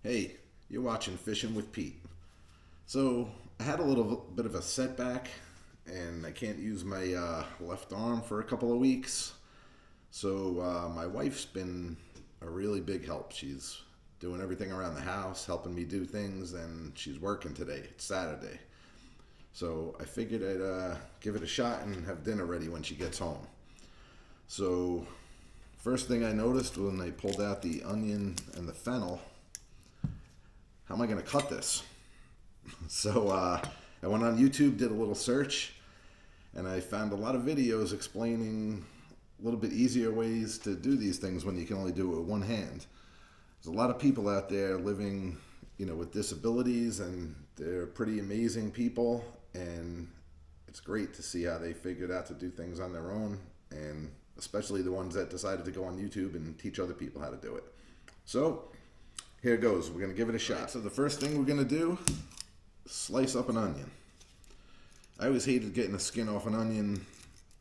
Hey, you're watching Fishing with Pete. So, I had a little bit of a setback, and I can't use my left arm for a couple of weeks. So, my wife's been a really big help. She's doing everything around the house, helping me do things, and she's working today. It's Saturday. So, I figured I'd give it a shot and have dinner ready when she gets home. So, first thing I noticed when I pulled out the onion and the fennel, how am I going to cut this? So I went on YouTube, did a little search, and I found a lot of videos explaining a little bit easier ways to do these things when you can only do it with one hand. There's a lot of people out there living, with disabilities, and they're pretty amazing people, and it's great to see how they figured out to do things on their own, and especially the ones that decided to go on YouTube and teach other people how to do it. So here it goes. We're going to give it a shot. So the first thing we're going to do, slice up an onion. I always hated getting the skin off an onion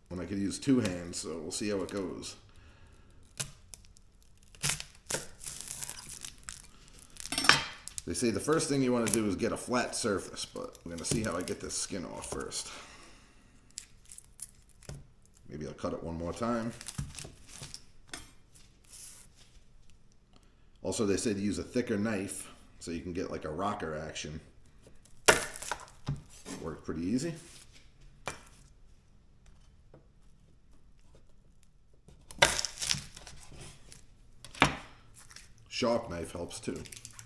when I could use two hands, so we'll see how it goes. They say the first thing you want to do is get a flat surface, but we're going to see how I get this skin off first. Maybe I'll cut it one more time. Also, they say to use a thicker knife so you can get like a rocker action. Worked pretty easy. Sharp knife helps too.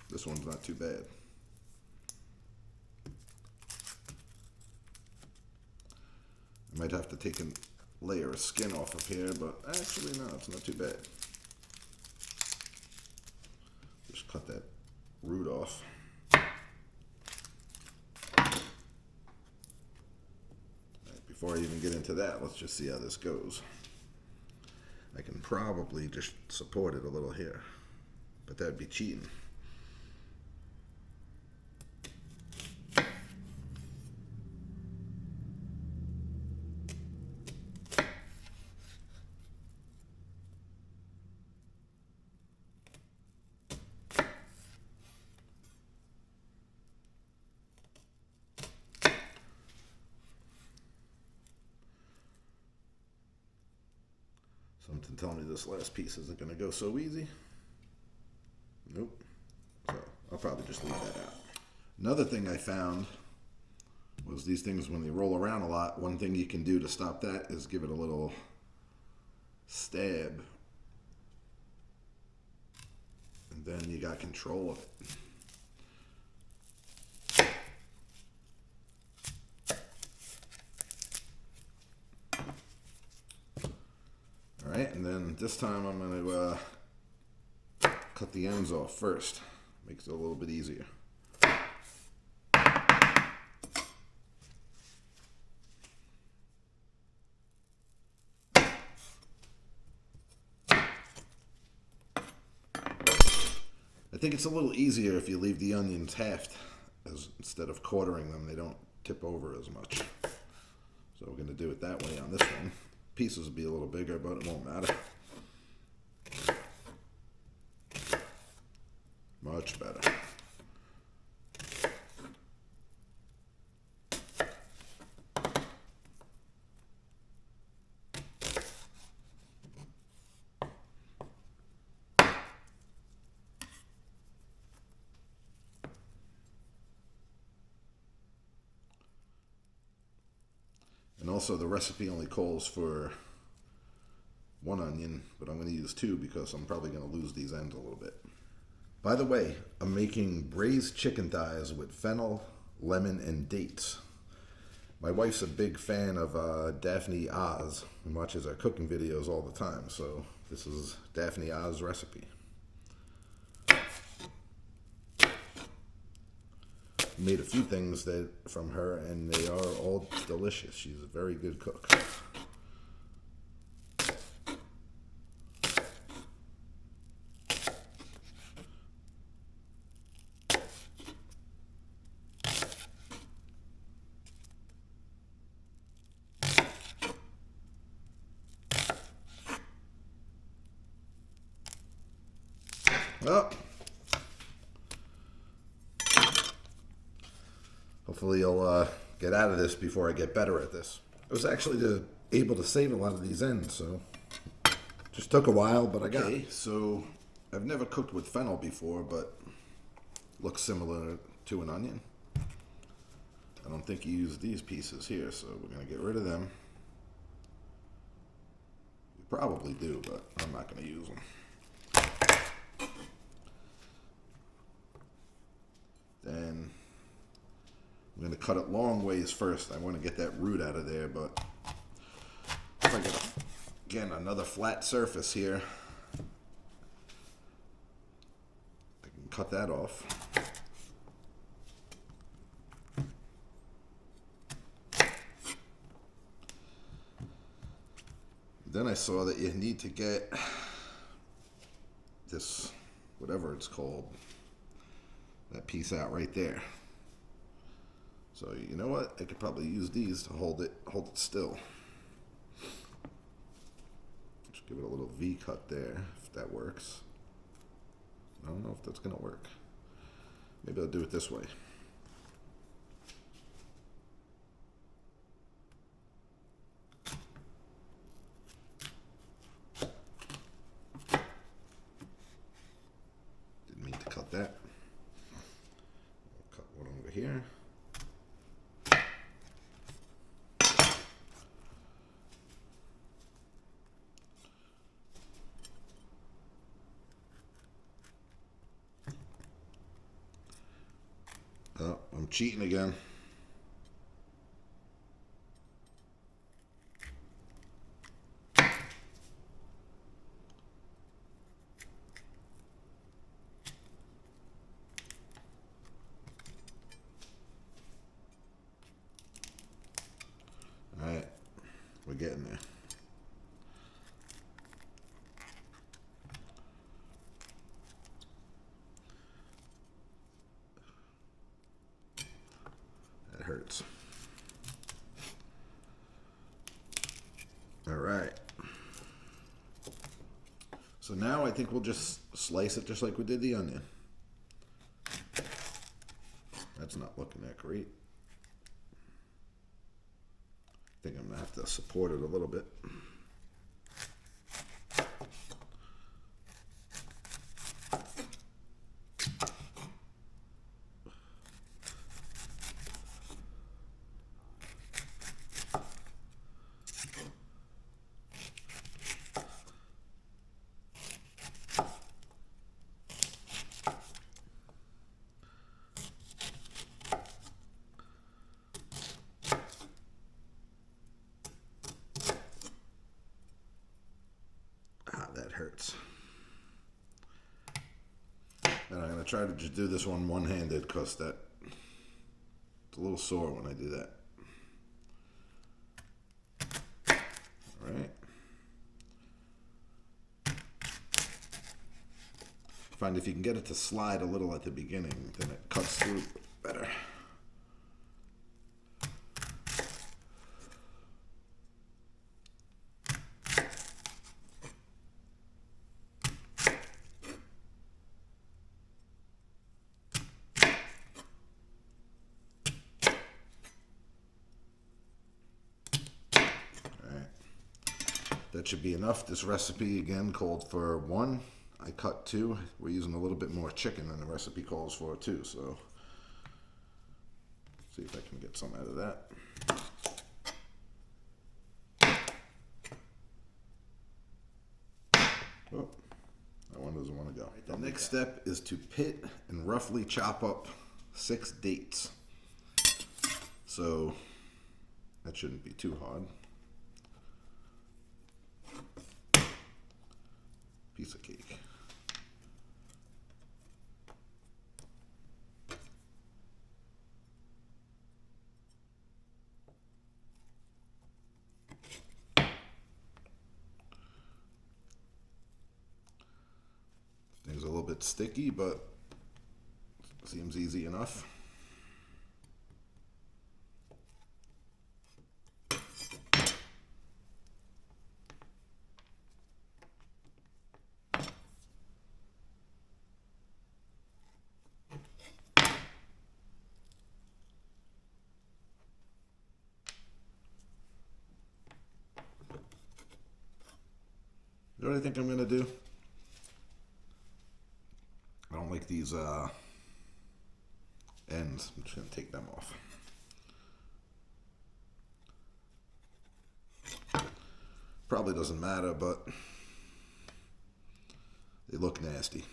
This one's not too bad. I might have to take a layer of skin off of here, but actually no, it's not too bad. Just cut that root off. Before I even get into that, let's just see how this goes. I can probably just support it a little here, but that'd be cheating. Something telling me this last piece isn't going to go so easy. Nope. So I'll probably just leave that out. Another thing I found was these things, when they roll around a lot, one thing you can do to stop that is give it a little stab. And then you got control of it. Alright, and then this time I'm going to cut the ends off first. Makes it a little bit easier. I think it's a little easier if you leave the onions halved instead of quartering them. They don't tip over as much. So we're going to do it that way on this one. Pieces will be a little bigger, but it won't matter. Much better. And also the recipe only calls for one onion, but I'm going to use two because I'm probably going to lose these ends a little bit. By the way, I'm making braised chicken thighs with fennel, lemon, and dates. My wife's a big fan of Daphne Oz and watches our cooking videos all the time, so this is Daphne Oz's recipe. Made a few things from her, and they are all delicious. She's a very good cook. Well, Hopefully you'll get out of this before I get better at this. I was actually able to save a lot of these ends, so just took a while, but I got it. So I've never cooked with fennel before, but looks similar to an onion. I don't think you use these pieces here, so we're going to get rid of them. You probably do, but I'm not going to use them. Then I'm going to cut it long ways first. I want to get that root out of there, but if I get, again, another flat surface here, I can cut that off. Then I saw that you need to get this, whatever it's called, that piece out right there. So you know what? I could probably use these to hold it still. Just give it a little V cut there, if that works. I don't know if that's gonna work. Maybe I'll do it this way. Didn't mean to cut that. I'll cut one over here. Oh, I'm cheating again. All right, we're getting there. That hurts. All right. So now I think we'll just slice it just like we did the onion. That's not looking that great. I think I'm gonna have to support it a little bit. That hurts. And I'm going to try to just do this one one-handed because it's a little sore when I do that. All right. Find if you can get it to slide a little at the beginning, then it cuts through better. That should be enough. This recipe again called for 1. I cut 2. We're using a little bit more chicken than the recipe calls for too, so see if I can get some out of that. Oh, that one doesn't want to go. The next step is to pit and roughly chop up 6 dates. So that shouldn't be too hard. Piece of cake. Things a little bit sticky, but seems easy enough. You know what I think I'm going to do? I don't like these ends. I'm just going to take them off. Probably doesn't matter, but they look nasty.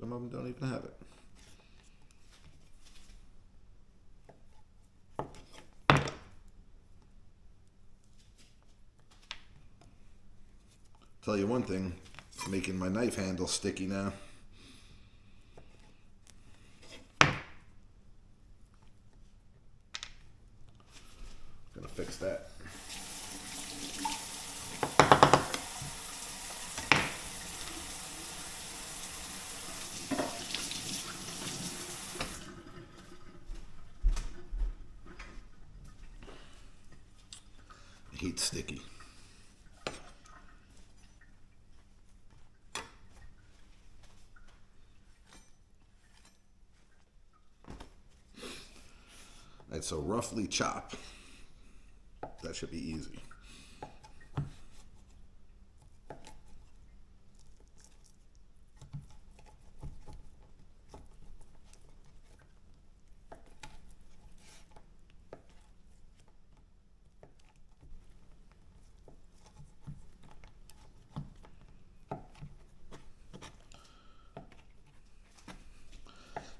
Some of them don't even have it. Tell you one thing, it's making my knife handle sticky now. Gonna fix that. I hate sticky. Alright, so roughly chop. That should be easy.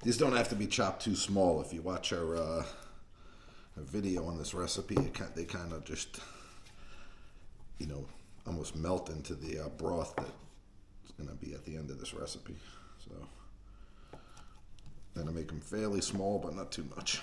These don't have to be chopped too small. If you watch our video on this recipe, they kind of just, you know, almost melt into the broth that's going to be at the end of this recipe. So, I'm going to make them fairly small, but not too much.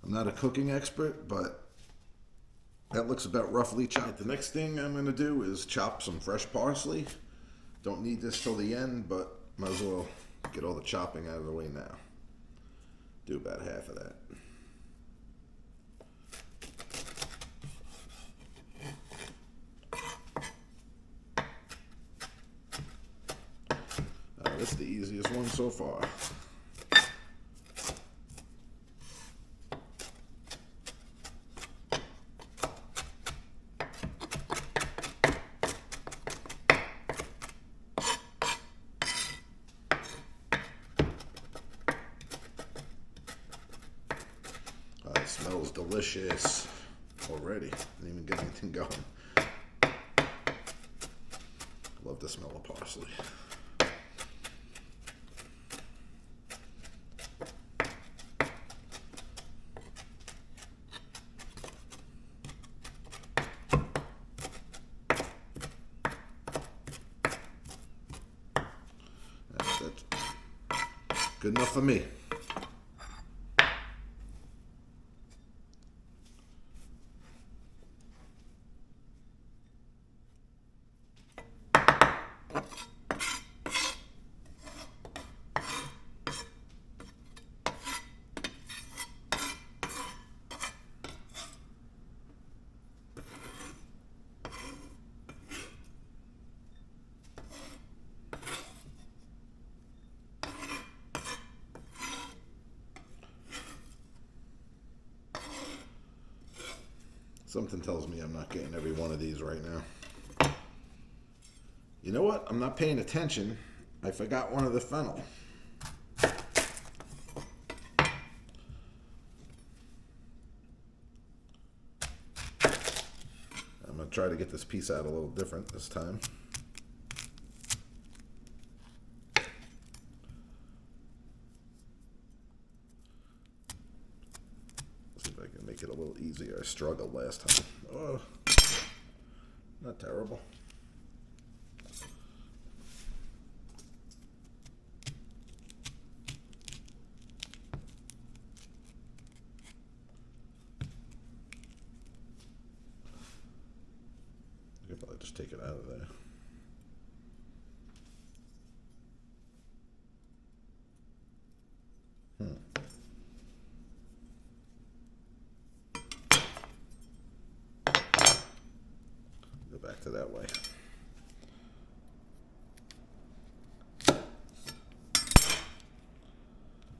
I'm not a cooking expert, but that looks about roughly chopped. The next thing I'm going to do is chop some fresh parsley. Don't need this till the end, but might as well get all the chopping out of the way now. Do about half of that. This is the easiest one so far. It smells delicious already. Didn't even get anything going. Love the smell of parsley. That's good enough for me. Something tells me I'm not getting every one of these right now. You know what? I'm not paying attention. I forgot one of the fennel. I'm going to try to get this piece out a little different this time. Make it a little easier. I struggled last time. Oh, not terrible. I could probably Just take it out of there. Go back to that way.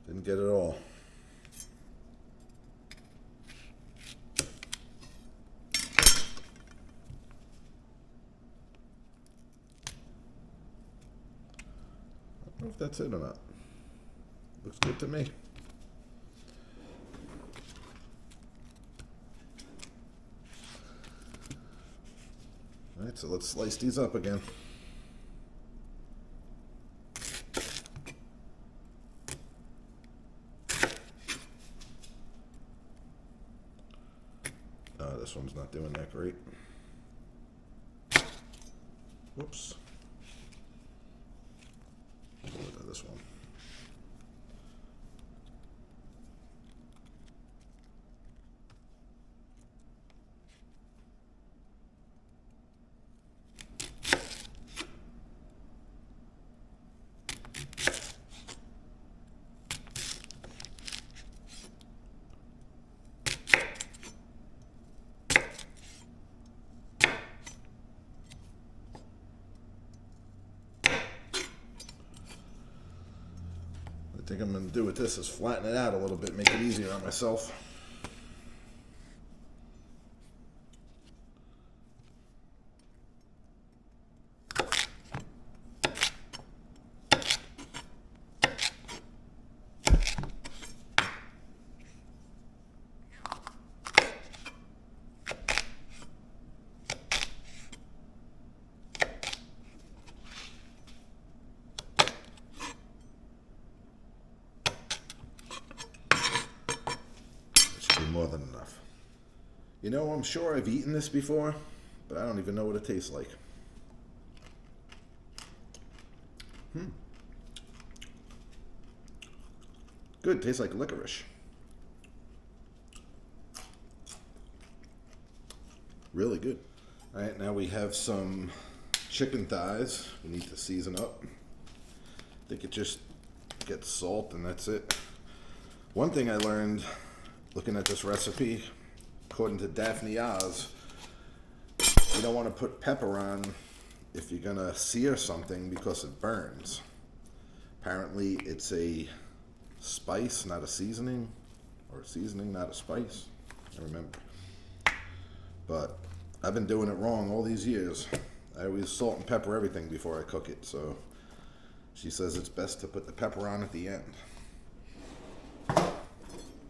Didn't get it all. I don't know if that's it or not. Looks good to me. Alright, so let's slice these up again. This one's not doing that great. Whoops. Go to this one. I think I'm going to do with this is flatten it out a little bit, make it easier on myself. More than enough. You know, I'm sure I've eaten this before, but I don't even know what it tastes like. Good, tastes like licorice. Really good. All right, now we have some chicken thighs. We need to season up. I think it just gets salt and that's it. One thing I learned looking at this recipe, according to Daphne Oz, you don't want to put pepper on if you're gonna sear something because it burns. Apparently it's a spice, not a seasoning, or a seasoning, not a spice. I remember. But I've been doing it wrong all these years. I always salt and pepper everything before I cook it, so she says it's best to put the pepper on at the end.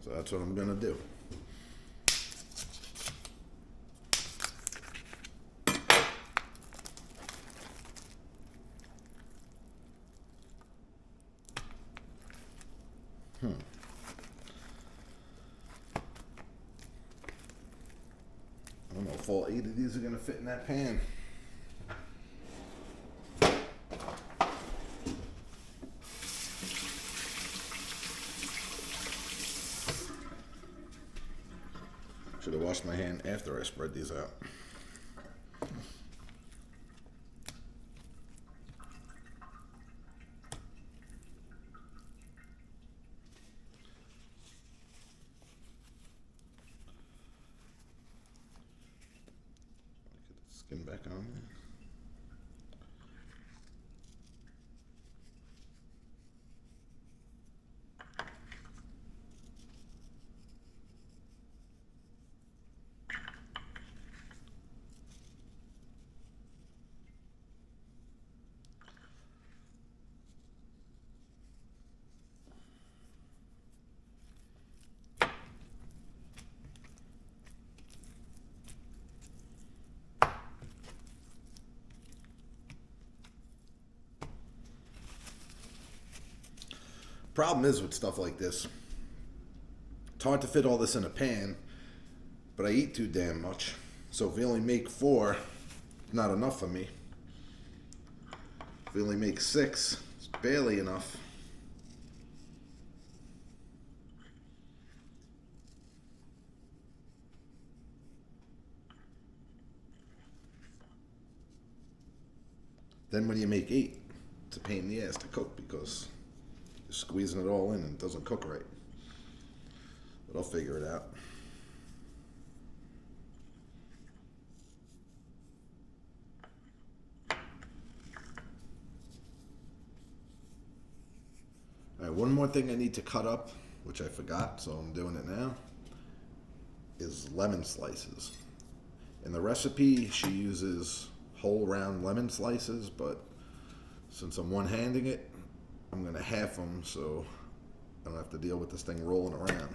So that's what I'm going to do. I don't know if all 8 of these are going to fit in that pan. Should have washed my hand after I spread these out. Get the skin back on there. Problem is with stuff like this, it's hard to fit all this in a pan, but I eat too damn much. So if we only make 4, not enough for me. If we only make 6, it's barely enough. Then when you make 8, it's a pain in the ass to cook because you're squeezing it all in and it doesn't cook right. But I'll figure it out. All right, one more thing I need to cut up, which I forgot, so I'm doing it now, is lemon slices. In the recipe, she uses whole round lemon slices, but since I'm one-handing it, I'm going to half them so I don't have to deal with this thing rolling around.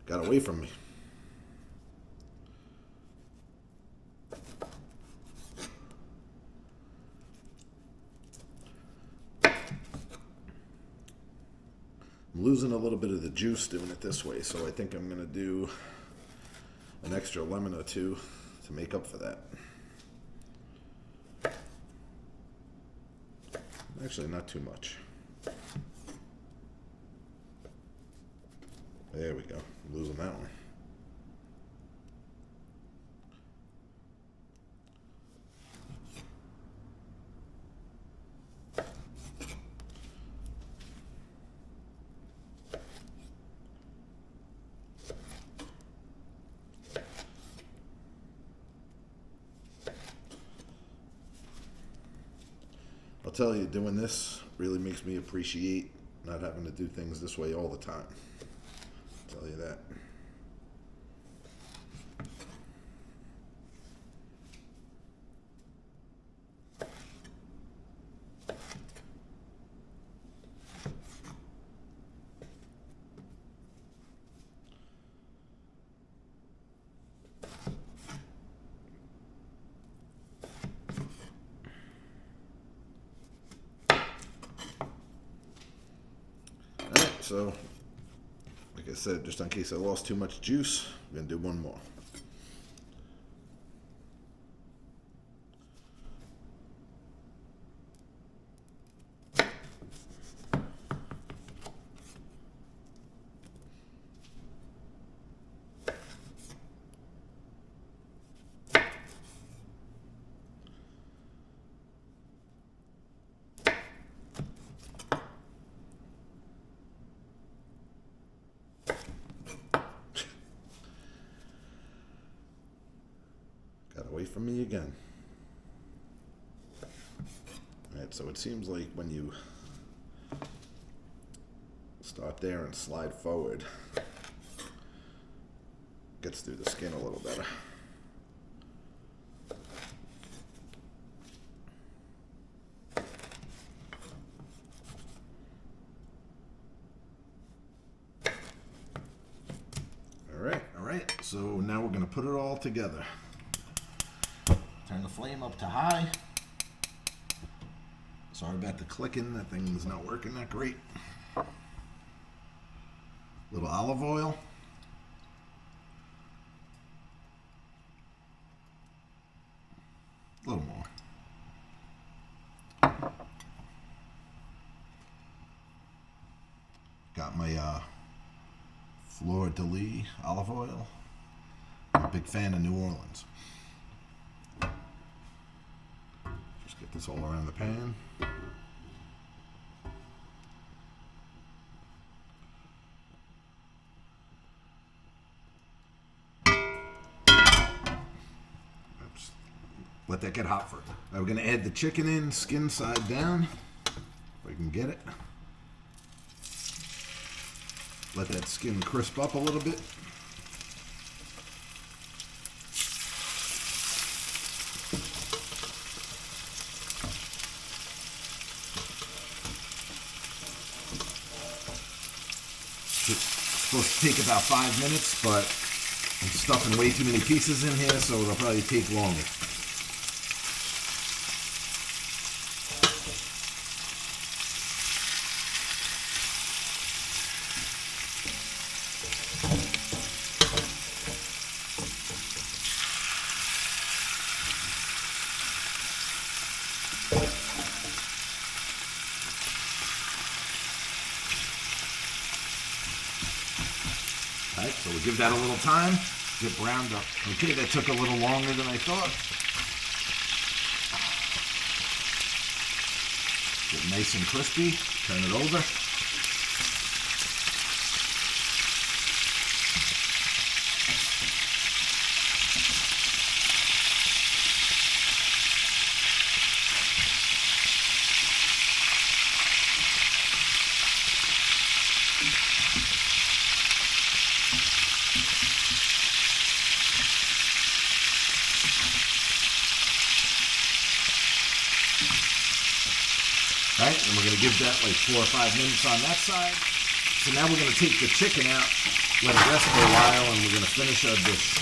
Got away from me. I'm losing a little bit of the juice doing it this way, so I think I'm going to do an extra lemon or two to make up for that. Actually, not too much. There we go. I'm losing that one. I'll tell you, doing this really makes me appreciate not having to do things this way all the time. I'll tell you that. So, like I said, just in case I lost too much juice, I'm going to do one more. Away from me again. Alright, so it seems like when you start there and slide forward, it gets through the skin a little better. Alright, so now we're going to put it all together. Turn the flame up to high. Sorry about the clicking, that thing's not working that great. Little olive oil. A little more. Got my Fleur de Lis olive oil. I'm a big fan of New Orleans. Get this all around the pan. Oops. Let that get hot first. Now we're going to add the chicken in, skin side down, if I can get it. Let that skin crisp up a little bit. Supposed to take about 5 minutes, but I'm stuffing way too many pieces in here, so it'll probably take longer. Alright, so we'll give that a little time, get browned up. Okay, that took a little longer than I thought. Get nice and crispy, turn it over. Right, and we're going to give that like 4 or 5 minutes on that side. So now we're going to take the chicken out, let it rest for a while, and we're going to finish our dish.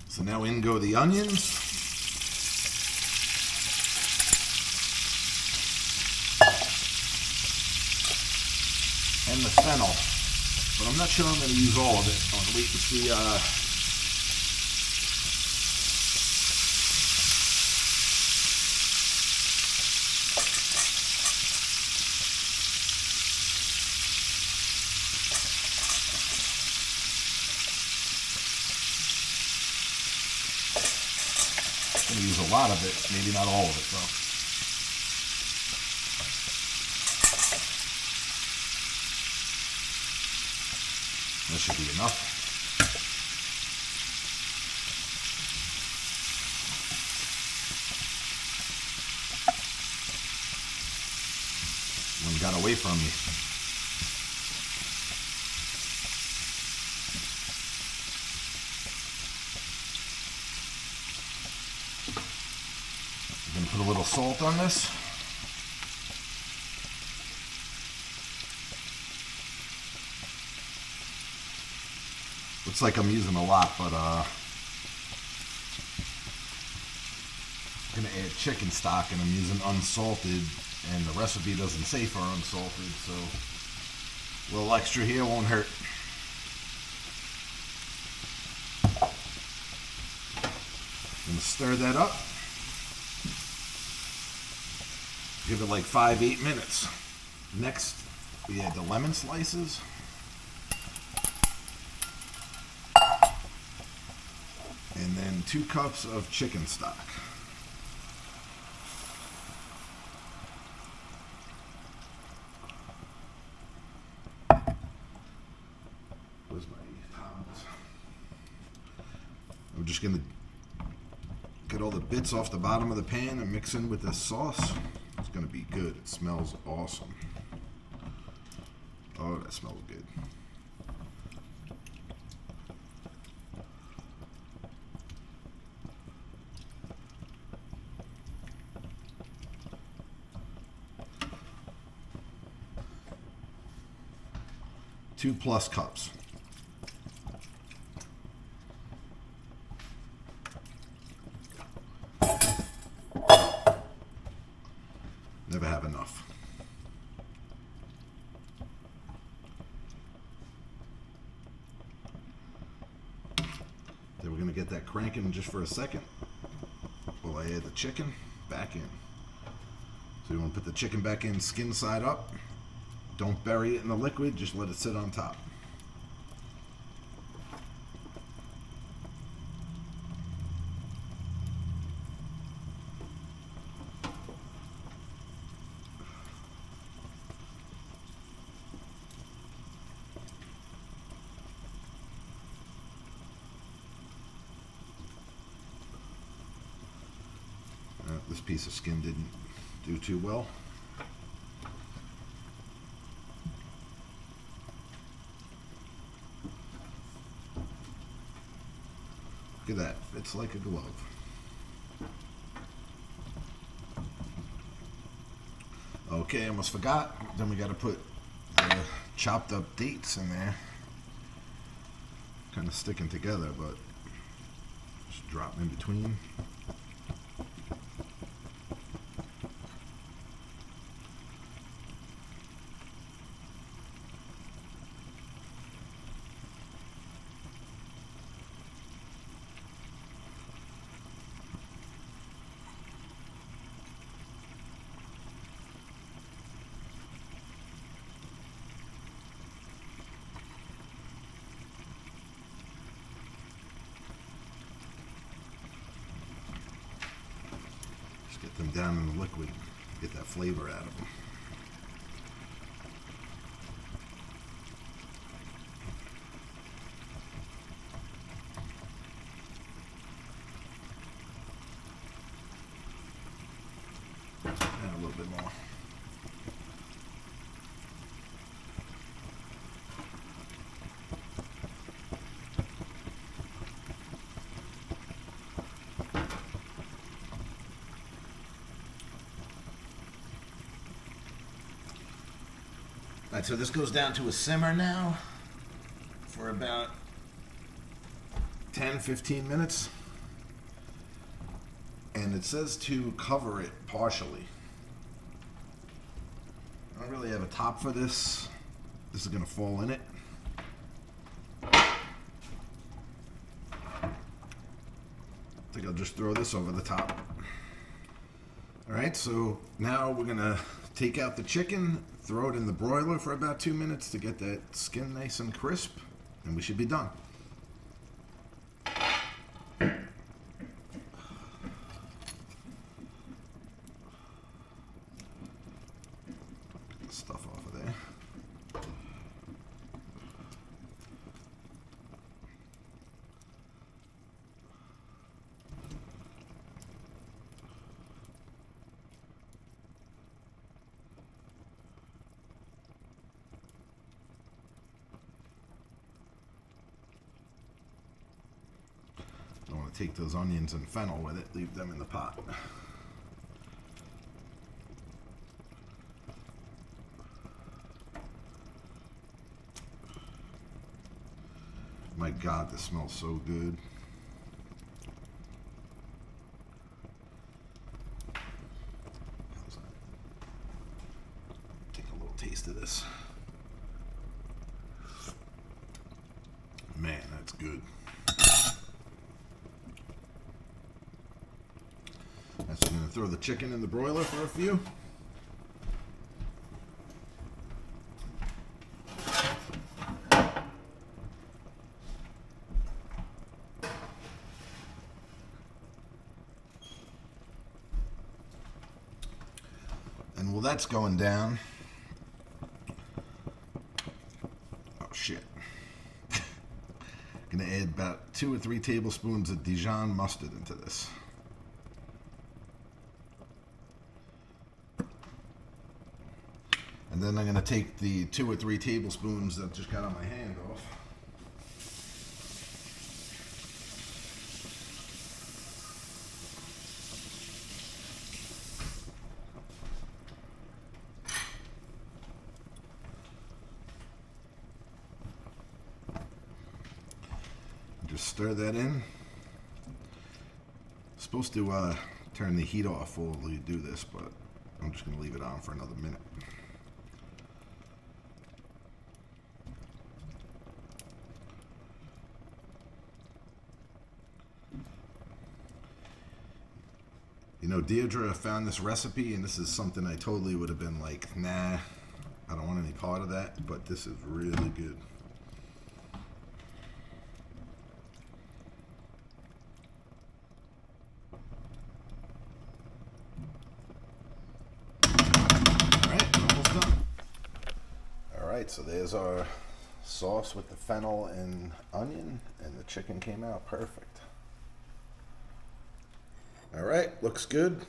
So now in go the onions. And the fennel. But I'm not sure I'm going to use all of it. I want to wait and see. I'm going to use a lot of it, maybe not all of it though. That should be enough. One got away from me. I'm going to put a little salt on this. Looks like I'm using a lot, but I'm going to add chicken stock, and I'm using unsalted, and the recipe doesn't say for unsalted, so a little extra here won't hurt. I'm going to stir that up. Give it like 5-8 minutes. Next, we add the lemon slices. And then 2 cups of chicken stock. Where's my towels? I'm just going to get all the bits off the bottom of the pan and mix in with this sauce. It's going to be good. It smells awesome. Oh, that smells good. Two plus cups. Never have enough. Then we're going to get that cranking just for a second while I add the chicken back in. So you want to put the chicken back in skin side up. Don't bury it in the liquid, just let it sit on top. This piece of skin didn't do too well. Look at that, it's like a glove. Okay, almost forgot. Then we got to put the chopped up dates in there. kind of sticking together, but just drop in between. Get them down in the liquid, get that flavor out of them. And a little bit more. Alright, so this goes down to a simmer now for about 10-15 minutes. And it says to cover it partially. I don't really have a top for this. This is going to fall in it. I think I'll just throw this over the top. Alright, so now we're going to take out the chicken, throw it in the broiler for about 2 minutes to get that skin nice and crisp, and we should be done. Get the stuff off of there. Don't want to take those onions and fennel with it, leave them in the pot. My God, this smells so good. How's that? Take a little taste of this. Man, that's good. So I'm going to throw the chicken in the broiler for a few. And while that's going down, oh shit, going to add about 2 or 3 tablespoons of Dijon mustard into this. And then I'm going to take the 2 or 3 tablespoons that just got on my hand off. Just stir that in. Supposed to turn the heat off while you do this, but I'm just going to leave it on for another minute. You know, Deirdre found this recipe, and this is something I totally would have been like, nah, I don't want any part of that, but this is really good. Alright, we're almost done. Alright, so there's our sauce with the fennel and onion, and the chicken came out perfect. Alright, looks good.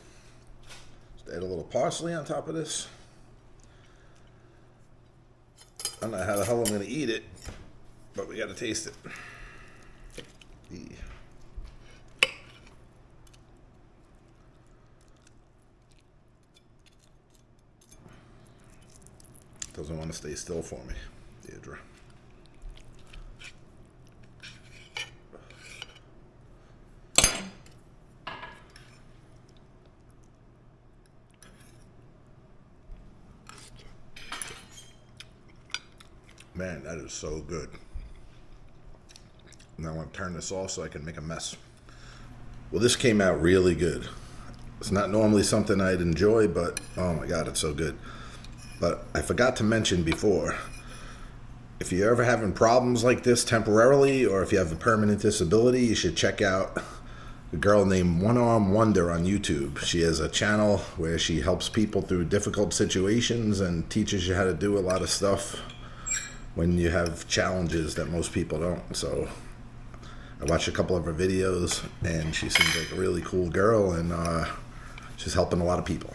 Just add a little parsley on top of this. I don't know how the hell I'm going to eat it, but we got to taste it. Doesn't want to stay still for me, Deirdre. Man, that is so good. Now I'm going to turn this off so I can make a mess. Well, this came out really good. It's not normally something I'd enjoy, but oh my God, it's so good. But I forgot to mention before, if you're ever having problems like this temporarily, or if you have a permanent disability, you should check out a girl named One Arm Wonder on YouTube. She has a channel where she helps people through difficult situations and teaches you how to do a lot of stuff when you have challenges that most people don't. So I watched a couple of her videos, and she seems like a really cool girl, and she's helping a lot of people.